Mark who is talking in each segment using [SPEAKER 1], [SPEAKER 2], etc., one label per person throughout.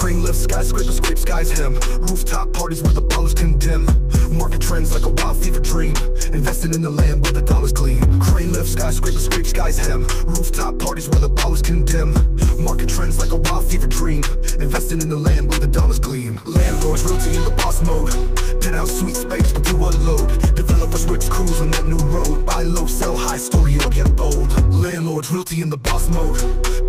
[SPEAKER 1] Crane lift, skyscraper scrape skies hem. Rooftop parties where the ballers condemn. Market trends like a wild fever dream. Investing in the land where the dollars gleam. Crane lift, skyscraper scrape skies hem. Rooftop parties where the ballers condemn. Market trends like a wild fever dream. Investing in the land where the dollars gleam. Landlords realty in the boss mode. Penthouse suite space but do unload. Developers rich cruise on that new road. Buy low, sell high, story or get bold. Landlords realty in the boss mode.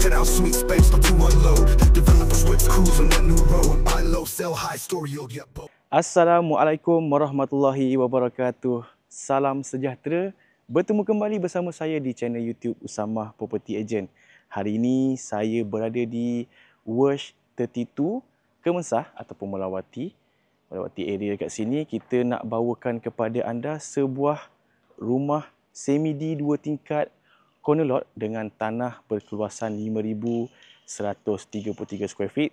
[SPEAKER 1] Penthouse suite space but do unload. Developers rich cruise on that new road. Buy low, sell high, story or get bold.
[SPEAKER 2] Assalamualaikum warahmatullahi wabarakatuh. Salam sejahtera. Bertemu kembali bersama saya di channel YouTube Usamah Property Agent. Hari ini saya berada di Worsh 32 Kemensah ataupun Melawati area kat sini. Kita nak bawakan kepada anda sebuah rumah semi-D 2 tingkat corner lot dengan tanah berkeluasan 5,133 square feet.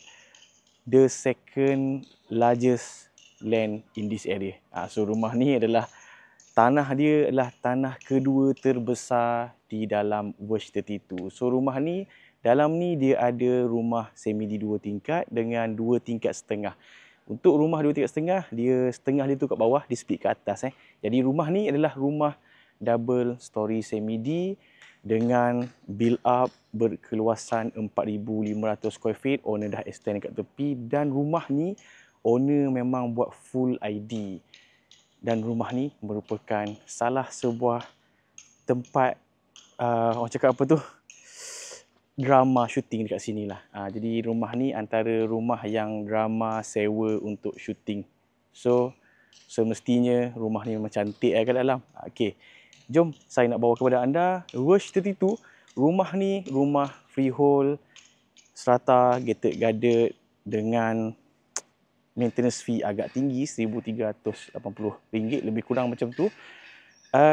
[SPEAKER 2] The second largest land in this area. So rumah ni adalah tanah dia adalah tanah kedua terbesar di dalam Worsh 32. So rumah ni dalam ni dia ada rumah semi-D 2 tingkat dengan 2 tingkat setengah. Untuk rumah 2 tingkat setengah, dia setengah dia tu kat bawah, dia split ke atas. Jadi rumah ni adalah rumah double story semi-D dengan build up berkeluasan 4,500 square feet. Owner dah extend kat tepi dan rumah ni owner memang buat full ID. Dan rumah ni merupakan salah sebuah tempat orang cakap apa tu, drama shooting dekat sini lah. Jadi rumah ni antara rumah yang drama sewa untuk shooting. So semestinya rumah ni memang cantik kat dalam. Okey, jom saya nak bawa kepada anda Worsh 32. Rumah ni rumah freehold, strata, gated guarded dengan maintenance fee agak tinggi, RM1,380 lebih kurang macam tu.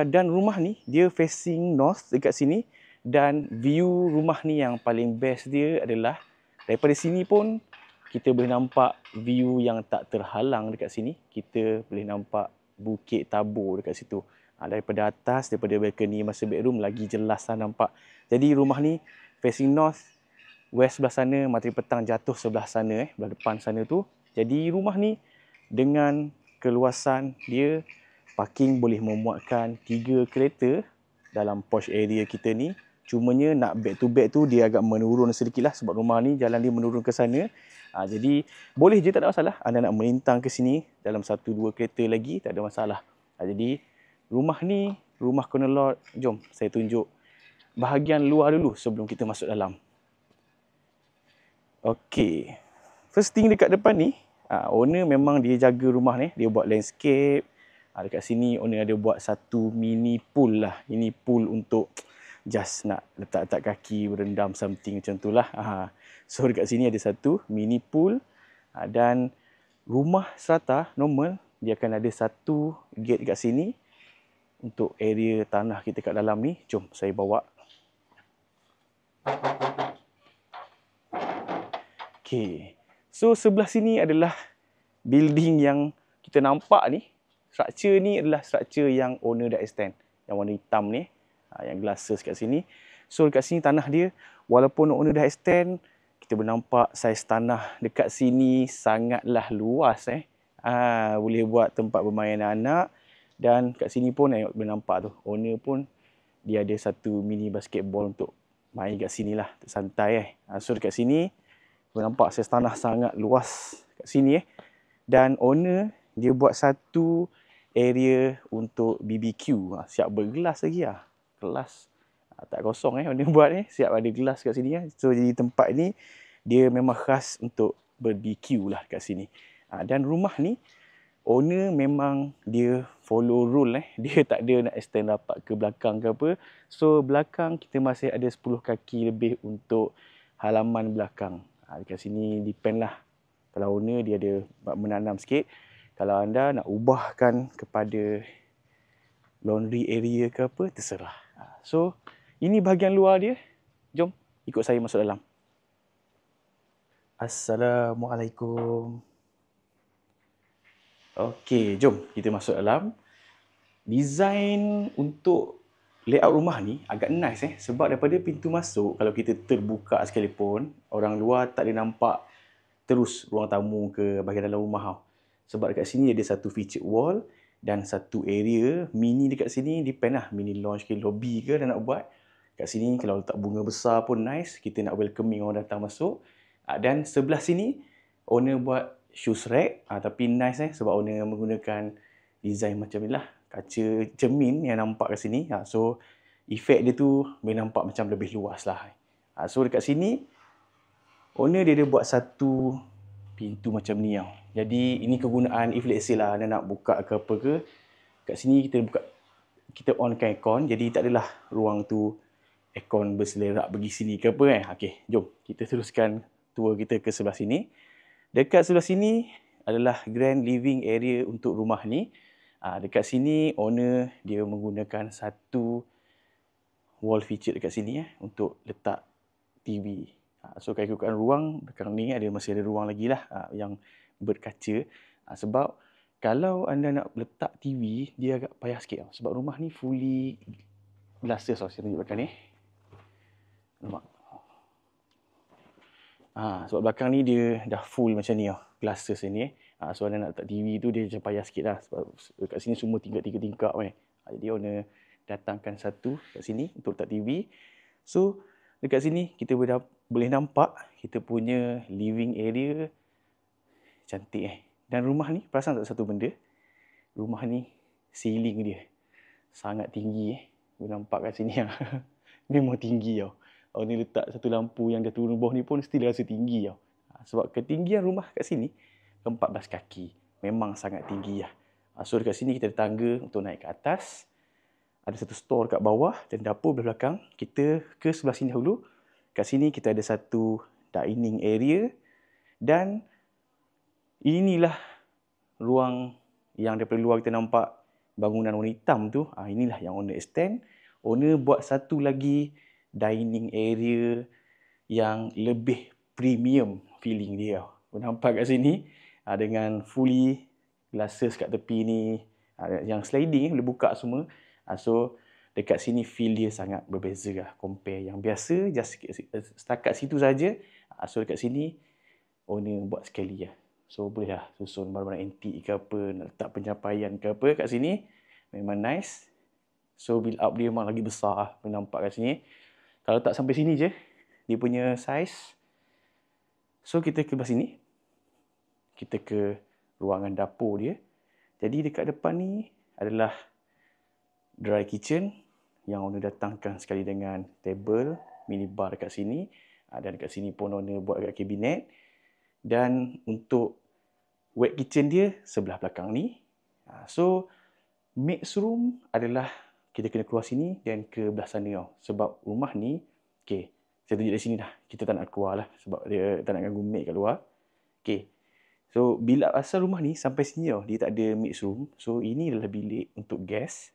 [SPEAKER 2] Dan rumah ni dia facing north dekat sini. Dan view rumah ni yang paling best dia adalah daripada sini pun kita boleh nampak view yang tak terhalang dekat sini. Kita boleh nampak Bukit Tabur dekat situ. Daripada atas, daripada balcony master bedroom lagi jelas lah nampak. Jadi rumah ni facing north, west sebelah sana, matahari petang jatuh sebelah sana, belah depan sana tu. Jadi rumah ni dengan keluasan dia, parking boleh memuatkan 3 kereta dalam posh area kita ni. Cumanya nak back to back tu dia agak menurun sedikit lah sebab rumah ni jalan dia menurun ke sana. Jadi boleh je, tak ada masalah. Anda nak melintang ke sini dalam 1-2 kereta lagi, tak ada masalah. Jadi rumah ni, rumah corner lot, jom saya tunjuk bahagian luar dulu sebelum kita masuk dalam. Okey. First thing dekat depan ni, owner memang dia jaga rumah ni. Dia buat landscape. Dekat sini owner ada buat satu mini pool lah. Ini pool untuk just nak letak-letak kaki, berendam something macam tu lah. So dekat sini ada satu mini pool. Dan rumah strata normal, dia akan ada satu gate dekat sini. Untuk area tanah kita kat dalam ni, jom saya bawa. Okay. So sebelah sini adalah building yang kita nampak ni. Structure ni adalah structure yang owner dah extend. Yang warna hitam ni. Yang glasses kat sini. So dekat sini tanah dia, walaupun owner dah extend, kita boleh nampak saiz tanah dekat sini sangatlah luas. Boleh buat tempat bermain anak. Dan kat sini pun boleh nampak tu, owner pun dia ada satu mini basketball untuk main kat sini lah. Santai. So dekat sini, boleh nampak saiz tanah sangat luas kat sini. Dan owner dia buat satu area untuk BBQ. Siap bergelas lagi lah. Kelas tak kosong owner buat siap ada gelas kat sini. So jadi tempat ni dia memang khas untuk BBQ lah kat sini. Dan rumah ni owner memang dia follow rule. Dia tak ada nak extend rapat ke belakang ke apa. So belakang kita masih ada 10 kaki lebih untuk halaman belakang. Dekat sini depend lah. Kalau owner dia ada menanam sikit. Kalau anda nak ubahkan kepada laundry area ke apa, terserah. So ini bahagian luar dia. Jom ikut saya masuk dalam. Assalamualaikum. Okey, jom kita masuk dalam. Design untuk layout rumah ni agak nice sebab daripada pintu masuk, kalau kita terbuka sekalipun, orang luar tak boleh nampak terus ruang tamu ke bahagian dalam rumah tau. Sebab dekat sini ada satu featured wall dan satu area mini dekat sini, depend lah, mini lounge ke lobby ke dah nak buat. Kat sini kalau letak bunga besar pun nice, kita nak welcoming orang datang masuk. Dan sebelah sini owner buat shoes rack, tapi nice sebab owner menggunakan design macam ni lah, kaca cermin yang nampak kat sini. So efek dia tu boleh nampak macam lebih luas lah. So dekat sini owner dia ada buat satu pintu macam ni tau. Jadi ini kegunaan if let's say lah anda nak buka ke apa ke, kat sini kita buka, kita onkan aircon, jadi tak adalah ruang tu aircon berselerak pergi sini ke apa kan. Okey, jom kita teruskan tour kita ke sebelah sini. Dekat sebelah sini adalah grand living area untuk rumah ni. Dekat sini owner dia menggunakan satu wall feature dekat sini untuk letak TV. So keikutan ruang belakang ni masih ada ruang lagi lah yang berkaca. Sebab kalau anda nak letak TV, dia agak payah sikit tau. Sebab rumah ni fully glasses tau. Saya tunjuk belakang ni. Nampak? Sebab belakang ni dia dah full macam ni tau. Glasses ni. So anda nak letak TV tu dia macam payah sikit lah. Sebab kat sini semua tingkap-tingkap kan. Jadi owner datangkan satu kat sini untuk letak TV. So dekat sini kita boleh nampak kita punya living area cantik Dan rumah ni perasan tak satu benda? Rumah ni ceiling dia sangat tinggi Boleh nampak kat sini memang tinggi tau. Kalau ni letak satu lampu yang dah turun bawah ni pun still rasa tinggi tau. Sebab ketinggian rumah kat sini 14 kaki. Memang sangat tinggi lah. So dekat sini kita ada tangga untuk naik ke atas. Ada satu store kat bawah dan dapur belah belakang. Kita ke sebelah sini dahulu. Kat sini kita ada satu dining area. Dan inilah ruang yang daripada luar kita nampak bangunan warna hitam tu. Inilah yang owner extend. Owner buat satu lagi dining area yang lebih premium feeling dia. Nampak kat sini dengan fully glasses kat tepi ni. Yang sliding boleh buka semua. So dekat sini feel dia sangat berbeza lah. Compare yang biasa just setakat situ saja. So dekat sini owner buat sekali lah. So boleh lah susun barang-barang antik ke apa, nak letak pencapaian ke apa kat sini. Memang nice. So build up dia memang lagi besar lah. Nampak kat sini. Kalau tak sampai sini je, dia punya size. So kita ke belah sini. Kita ke ruangan dapur dia. Jadi dekat depan ni adalah dry kitchen yang owner datangkan sekali dengan table, minibar dekat sini. Dan dekat sini pun owner buat dekat kabinet. Dan untuk wet kitchen dia sebelah belakang ni. So mixed room adalah kita kena keluar sini dan ke belah sana tau. Sebab rumah ni, okay, saya tunjuk dari sini dah. Kita tak nak keluar lah sebab dia tak nak ganggu maid kat luar. Okay. So bila asal rumah ni sampai sini tau, dia tak ada mixed room. So ini adalah bilik untuk guest.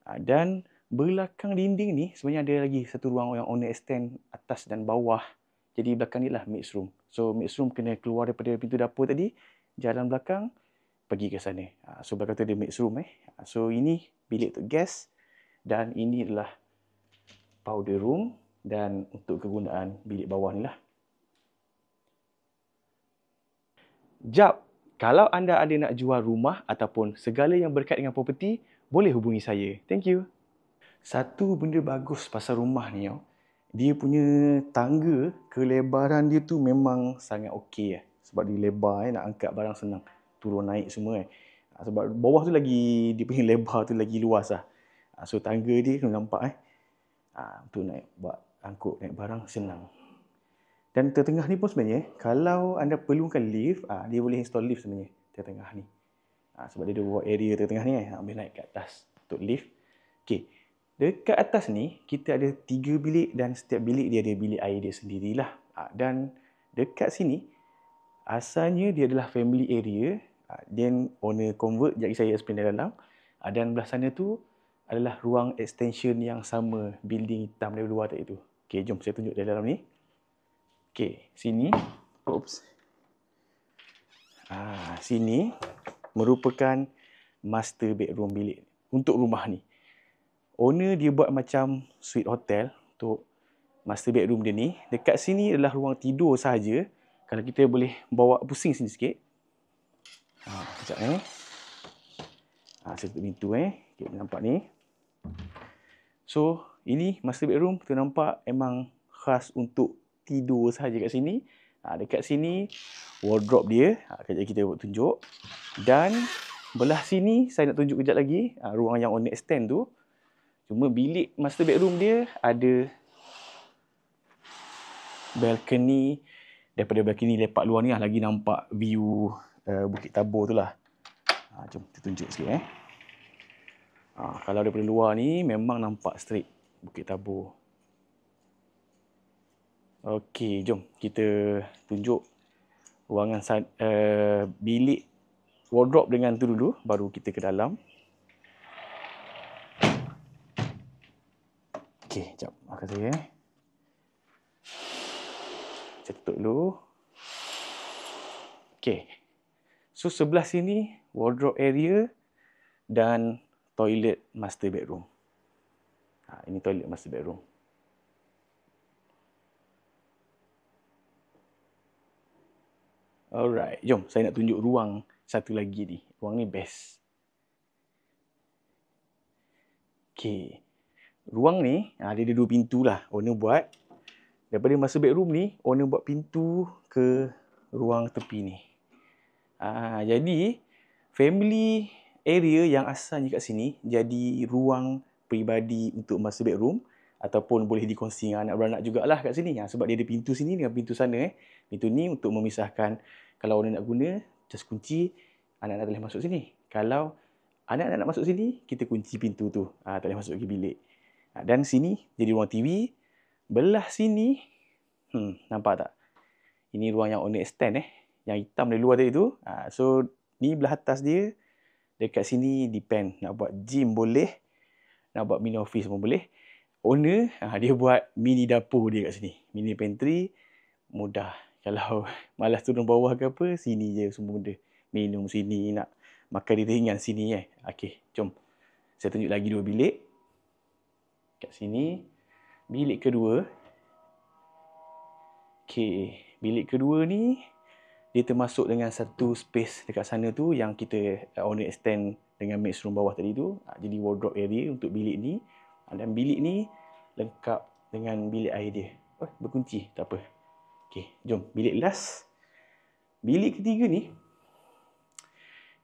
[SPEAKER 2] Dan belakang dinding ni sebenarnya ada lagi satu ruang yang owner extend atas dan bawah. Jadi belakang ni lah mixed room. So mixed room kena keluar daripada pintu dapur tadi, jalan belakang, pergi ke sana. So belakang tu ada mixed room. So ini bilik untuk guest dan ini adalah powder room dan untuk kegunaan bilik bawah ni lah. Jap, kalau anda ada nak jual rumah ataupun segala yang berkait dengan properti, boleh hubungi saya. Thank you. Satu benda bagus pasal rumah ni tau, dia punya tangga, kelebaran dia tu memang sangat okey . Sebab dia lebar, nak angkat barang senang. Turun naik semua . Sebab bawah tu lagi, dia punya lebar tu lagi luas lah. So tangga dia kena nampak . Untuk naik, buat angkut, naik barang senang. Dan tengah ni pun sebenarnya, kalau anda perlukan lift, dia boleh install lift sebenarnya tengah ni. Sebab dia ada buat area tengah ni, boleh naik ke atas untuk lift. Okay. Dekat atas ni, kita ada 3 bilik dan setiap bilik dia ada bilik air dia sendirilah. Dan dekat sini, asalnya dia adalah family area. Then owner convert, jadi saya explain dalam. Dan belah sana tu adalah ruang extension yang sama building hitam dari luar tadi tu. Okay, jom saya tunjuk dari dalam ni. Okay, sini. Oops. Sini merupakan master bedroom bilik untuk rumah ni. Owner dia buat macam suite hotel untuk master bedroom dia ni. Dekat sini adalah ruang tidur sahaja. Kalau kita boleh bawa pusing sini sikit. Sekejap saya tutup pintu Okay, nampak ni. So, ini master bedroom. Kita nampak memang khas untuk tidur sahaja kat sini. Dekat sini wardrobe dia. Kejap kita buat tunjuk. Dan belah sini saya nak tunjuk kejap lagi. Ruang yang owner extend tu. Cuma bilik master bedroom dia ada balcony. Daripada balcony lepak luar ni lagi nampak view Bukit Tabur tu lah. Jom kita tunjuk sikit kalau daripada luar ni memang nampak straight Bukit Tabur. Okey, jom kita tunjuk ruangan bilik wardrobe dengan tu dulu, baru kita ke dalam. Okey, jap. Makan saya Saya tutup dulu. Okey. So sebelah sini wardrobe area dan toilet master bedroom. Ini toilet master bedroom. Alright, jom saya nak tunjuk ruang satu lagi ni. Ruang ni best. Okey. Ruang ni dia ada dua pintu lah owner buat. Daripada master bedroom ni owner buat pintu ke ruang tepi ni. Jadi family area yang asalnya kat sini jadi ruang peribadi untuk master bedroom ataupun boleh dikongsi dengan anak beranak jugalah kat sini. Sebab dia ada pintu sini dengan pintu sana. Pintu ni untuk memisahkan, kalau orang nak guna, just kunci, anak-anak boleh masuk sini. Kalau anak-anak nak masuk sini, kita kunci pintu tu. Tak boleh masuk ke bilik. Dan sini jadi ruang TV. Belah sini, nampak tak? Ini ruang yang owner extend yang hitam dari luar tadi tu. So ni belah atas dia. Dekat sini depend. Nak buat gym boleh. Nak buat mini office pun boleh. Owner, dia buat mini dapur dia kat sini. Mini pantry. Mudah. Kalau malas turun bawah ke apa, sini je semua benda. Minum sini, nak makan di ringan sini. Okey, jom. Saya tunjuk lagi dua bilik. Kat sini. Bilik kedua. Okey. Bilik kedua ni, dia termasuk dengan satu space dekat sana tu yang kita owner extend dengan maid's room bawah tadi tu. Jadi wardrobe area untuk bilik ni. Dan bilik ni lengkap dengan bilik air dia. Berkunci, tak apa. Okey, jom. Bilik last. Bilik ketiga ni,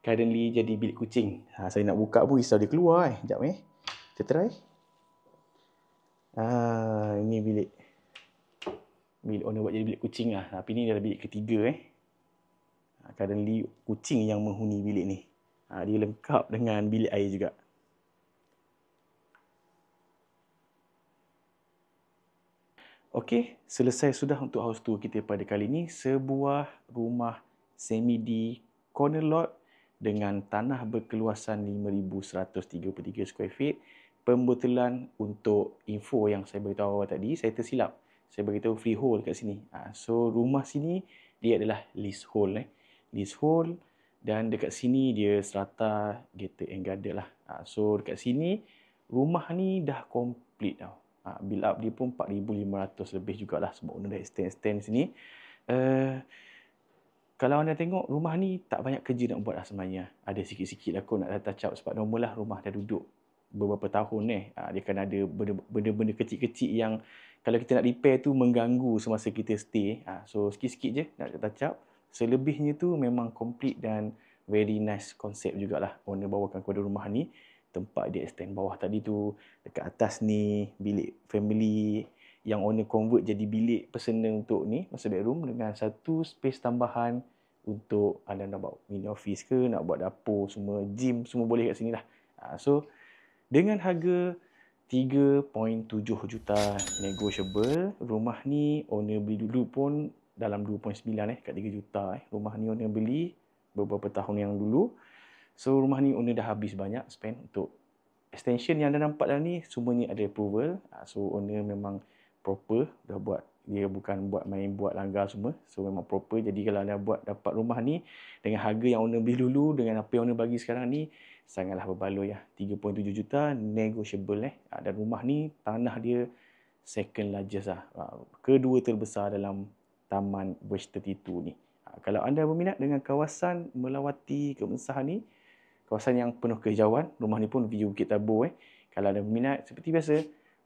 [SPEAKER 2] currently jadi bilik kucing. Saya nak buka pun risau dia keluar. Sekejap kita try. Ini bilik owner buat jadi bilik kucing lah. Tapi ni adalah bilik ketiga currently kucing yang menghuni bilik ni. Dia lengkap dengan bilik air juga. Okey, selesai sudah untuk house tour kita pada kali ini. Sebuah rumah semi di corner lot dengan tanah berkeluasan 5,133 square feet. Pembetulan untuk info yang saya beritahu awal tadi, saya tersilap. Saya beritahu freehold kat sini. So rumah sini dia adalah leasehold. Leasehold, dan dekat sini dia strata gated and guarded lah. So dekat sini rumah ni dah complete tau. Build up dia pun 4,500 lebih jugalah sebab owner dah extend sini. Kalau anda tengok rumah ni tak banyak kerja nak buat lah sebenarnya. Ada sikit-sikit lah kot nak touch up sebab normal lah rumah dah duduk beberapa tahun dia kan ada benda-benda kecil-kecil yang kalau kita nak repair tu mengganggu semasa kita stay. So sikit-sikit je nak touch up. Selebihnya tu memang complete dan very nice konsep jugalah owner bawakan kepada rumah ni. Tempat dia extend bawah tadi tu, dekat atas ni bilik family yang owner convert jadi bilik personal untuk ni, master bedroom dengan satu space tambahan untuk anda nak buat mini office ke, nak buat dapur semua, gym semua boleh kat sini lah. So dengan harga 3.7 juta negotiable, rumah ni owner beli dulu pun dalam 2.9 kat 3 juta. Rumah ni owner beli beberapa tahun yang dulu. So rumah ni owner dah habis banyak spend untuk extension yang anda nampak dalam ni, semuanya ada approval. So owner memang proper dah buat. Dia bukan buat langgar semua. So memang proper. Jadi kalau anda dapat rumah ni dengan harga yang owner beli dulu dengan apa yang owner bagi sekarang ni, sangatlah berbaloi 3.7 juta negotiable Dan rumah ni tanah dia second largest kedua terbesar dalam Taman Verge 32 ni. Kalau anda berminat dengan kawasan melawati kemensahan ni, kawasan yang penuh kehijauan, rumah ni pun view Bukit Tabur. Kalau anda berminat, seperti biasa,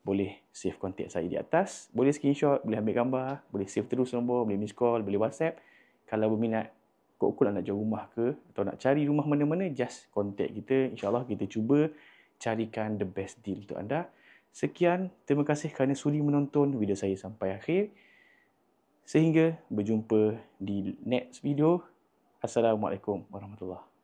[SPEAKER 2] boleh save kontak saya di atas. Boleh screenshot, boleh ambil gambar, boleh save terus nombor, boleh miss call, boleh WhatsApp. Kalau berminat, kok nak jual rumah ke, atau nak cari rumah mana-mana, just kontak kita. InsyaAllah kita cuba carikan the best deal untuk anda. Sekian, terima kasih kerana sudi menonton video saya sampai akhir. Sehingga berjumpa di next video. Assalamualaikum warahmatullahi wabarakatuh.